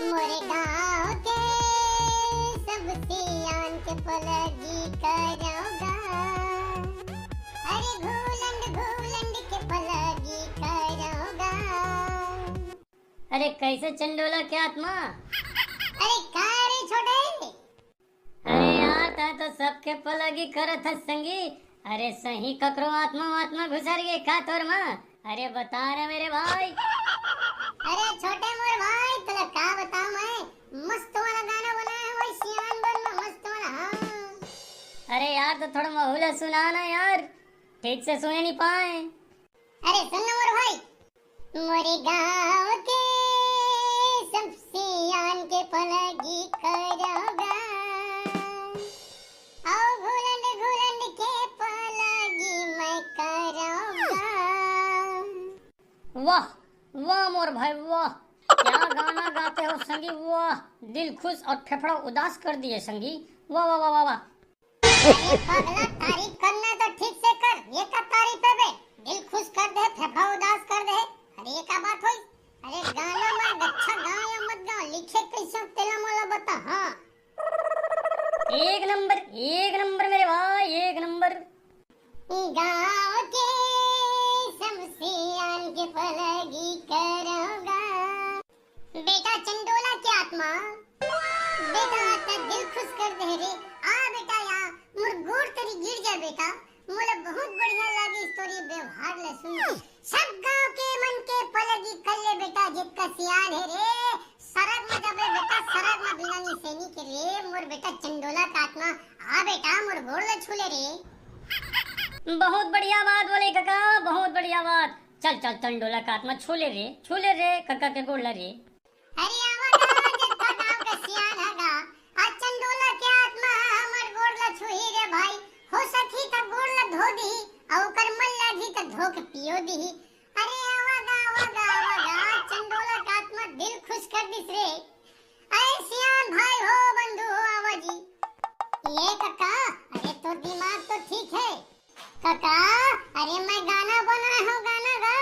मोरे गाँव के सब सियान के पलगी करोगा। अरे घूलंड घूलंड के पलगी करोगा। अरे कैसे चंडोला के आत्मा? अरे का रे छोटे? अरे यार ता तो सबके पलगी करत है संगी। अरे सही ककरो आत्मा घुसर गए का तोर माँ? अरे बता रे मेरे भाई। अरे छोटे मोर भाई तला का बताऊं मैं, मस्त वाला गाना बनाया है वही सियान बन में मस्त वाला। हाँ अरे यार तो थोड़ा महुला सुना ना यार, ठीक से सुने नहीं पाए। अरे सुन ना मोर भाई, मोरे गाँव के सब सियान के पलगी करोगा। आओ घुलंड घुलंड के पलगी मैं करोगा। वाह वाह मोर भाई वाह, क्या गाना गाते हो संगी, वाह दिल खुश और फेफड़ा उदास कर दिए संगी, वाह वाह वाह वाह वाह। अरे पगला तारीफ करना तो ठीक से कर, ये का तारीफ है बे? दिल खुश कर दे फेफड़ा उदास कर दे, अरे ये का बात हुई? अरे गाना में अच्छा गा या मत गा, लिखे कैसे तेला मोला बता। हाँ एक नंबर मेरे भाई, एक नंबर। गाँव के सब सियान के पलगी करोगा। बेटा चंडोला की आत्मा, बेटा आता दिल खुश कर दे रे। आ बेटा यहाँ मोर गोड़ तरी गिर जा बेटा, मोला बहुत बढ़िया लगी स्टोरी व्यवहार ले सुन। सब गांव के मन के पलगी कर ले बेटा, जितना सियान है रे सरग में जब रे बेटा, सरग में बिना नी सेनी के रे मोर बेटा चंडोला का आत्मा। आ बेटा मोर गोड़ ले छूले रे। बहुत बढ़िया बात बोले काका, बहुत बढ़िया बात। चल चल चंडोला का आत्मा छूले रे काका के गोड़ रे। अरे आवा जितना गांव का सियान हैगा, आज चंडोला के आत्मा हमर गोड़ ला छुही रे भाई। हो सकी त गोड़ ला धो दी और कर मन लागी त धो के पियो दी। अरे आवा चंडोला का आत्मा दिल खुश कर दिस रे। अरे सियान भाई हो बंधु हो आवा जी। ये काका, अरे तो दिमाग तो ठीक है काका। अरे मैं गाना बना हूँ, गाना गा।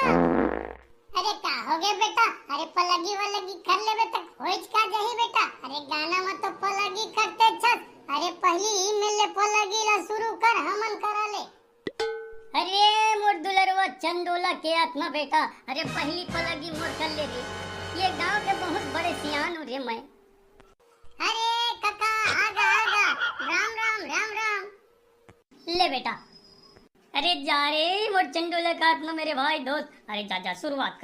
अरे का हो गया बेटा? अरे पलगी वलगी कर लेबे तक होइच का जही बेटा। अरे गाना में तो पलगी करते छत, अरे पहली ही में ले पलगी ला शुरू कर, हमन करा ले। अरे मोर दुलरवा चंडोला के आत्मा बेटा, अरे पहली पलगी मोर कर ले रे। ये गांव के बहुत बड़े सियान हो रे मैं। अरे काका आगा राम राम राम राम। ले बेटा, अरे जा रे मोर चंडोला का आत्मा मेरे भाई दोस्त। अरे जा शुरुआत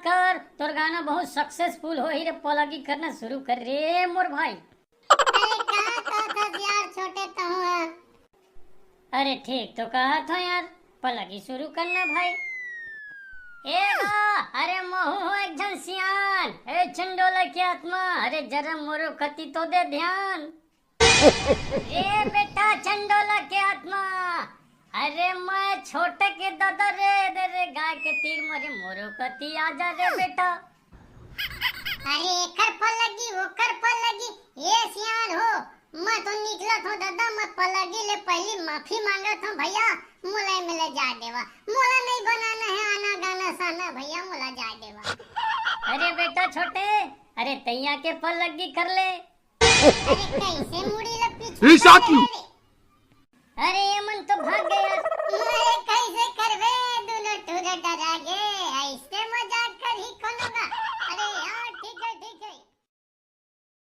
कर, तोर गाना बहुत सक्सेसफुल हो ही रे, पलगी करना शुरू कर रे मोर भाई। अरे का यार छोटे तो हुआ। अरे ठीक तो कहा था यार, पलगी शुरू करना भाई। अरे महू हो एक जन सियान, ए चंडोला की आत्मा, अरे जरा मोरो कति तो दे ध्यान। ए बेटा चंडोला के आत्मा, अरे मैं छोटे के दादा रे गाय के तीर मरे मोरो कति आजा रे बेटा। अरे कर पलगी वो कर पलगी, ये सियान हो मैं तो निकला था दादा, मैं पलगी ले पहली माफी मांगा था भैया, मुला मिले जा देवा, मुला नहीं बनाना है आना गाना साना भैया, मुला जा देवा। अरे बेटा छोटे, अरे तैया के पलगी कर ले। अरे कैसे मुड़ी ला पीछे? अरे ये मन तो भाग गया। अरे कैसे करबे दोनों टूरे डरा गे, ऐसे मजाक कर ही कोनोगा। अरे यार